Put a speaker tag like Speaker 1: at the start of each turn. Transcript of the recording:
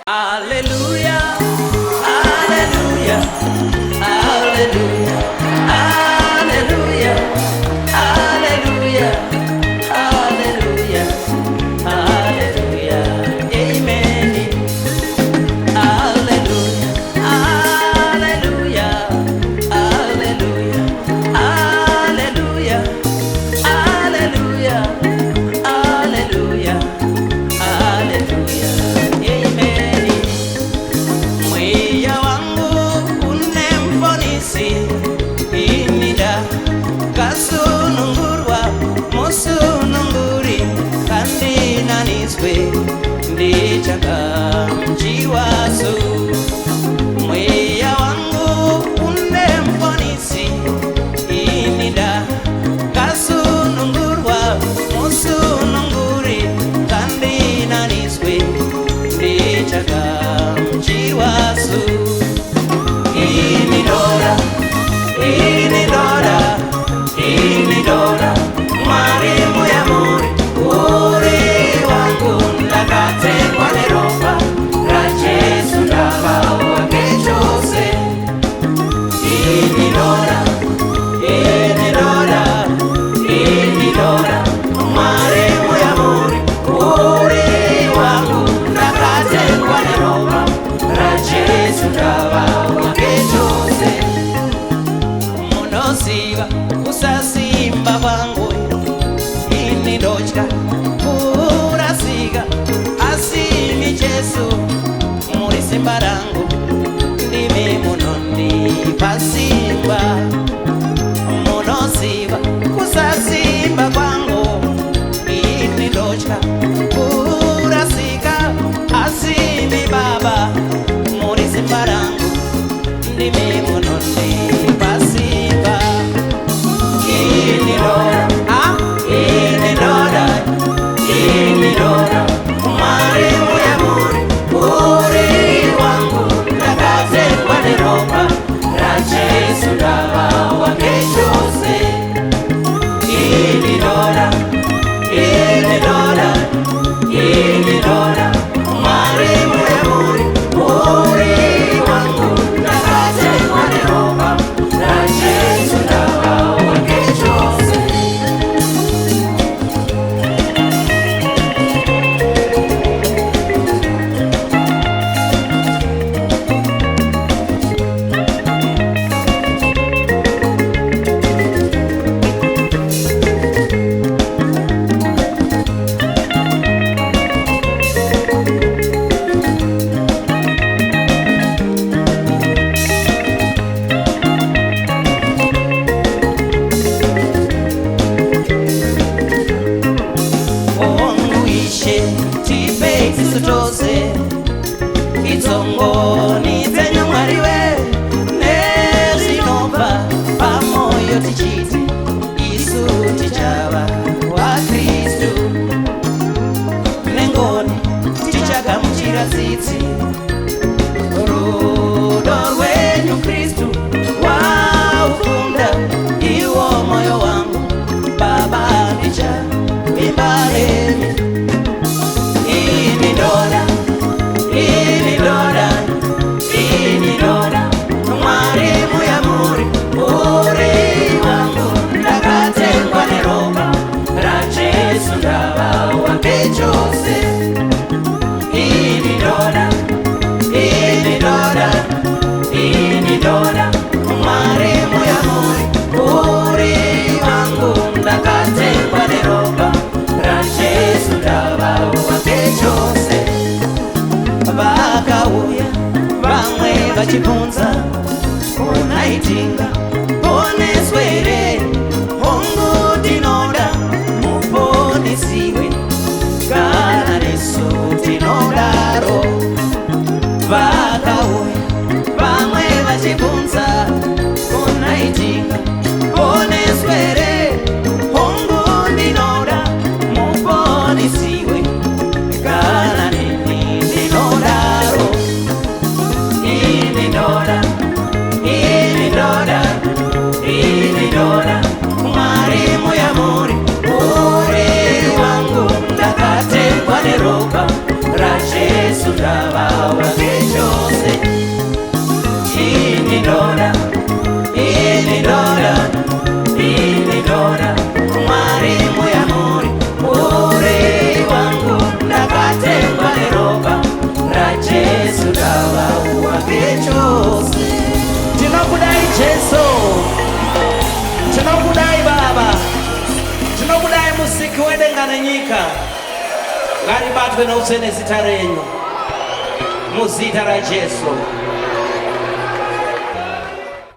Speaker 1: Hallelujah, hallelujah, hallelujah, hallelujah, hallelujah, hallelujah, hallelujah, amen. Hallelujah, hallelujah, hallelujah, hallelujah, hallelujah, hallelujah, hallelujah, amen. Mweya wangu unemfonisi inida kasunungurwa musununguri kandi naniswe ndichaka mjiwasu. Mweya wangu unemfonisi inida kasunungurwa musununguri kandi naniswe ndichaka mjiwasu. Inidora, inidora, inidora, mwalimu ya muri uri wangu ndakate kwa neropa rajesu ndaba wake chose. Inidora, inidora, inidora, mwalimu ya muri uri wangu ndakate kwa neropa rajesu ndaba wake chose. Munosiba kusasimba kwangu inidochka kurasiga asimi Jesu muri simba rangu ndimi munondi pasimba. Munosiba kusasimba kwangu inidochka kurasiga asimi Baba muri simba rangu ndimi munondi pasimba. Inidora, inidora, inidora, mwalimu ya muri uri wangu ndakate kwa neropa rajesu ndaba wake chose. Inidora, inidora, inidora, mwalimu ya muri uri wangu ndakate kwa neropa rajesu ndaba wake chose. Onguishe tipeti sutose itzongoni zenyu mwariwe nezinova pamoyo tichiti isu tichava wa Kristu nengoni tichagamuchira tsitsi rudo rwenyu Kristu waufunda iwo moyo wangu Baba ndicha imbareni. Inidora, inidora, inidora, mwalimu ya muri uri wangu ndakate kwa neropa rajesu ndaba wake chose. vachibvunza unaitinga poneswere hongu tinoda muponesiwe kana nesu tinodaro vakauya vamwe vachibvunza unaitinga poneswere hongu ndinoda muponesiwe kana nini ndinodaro ininoda Mwari muyamuri ureri wangu ndakatengwa neropa raJesu ndavawa ngechose ininoda Mwari muyamuri ureri wangu ndakatengwa neropa raJesu ndavawa ngechose. Tinokudai Jesu, tinokudai Baba, tinokudai musiki wedenga nenyika. Ngaribatwe nousene zita renyu muzita raJesu.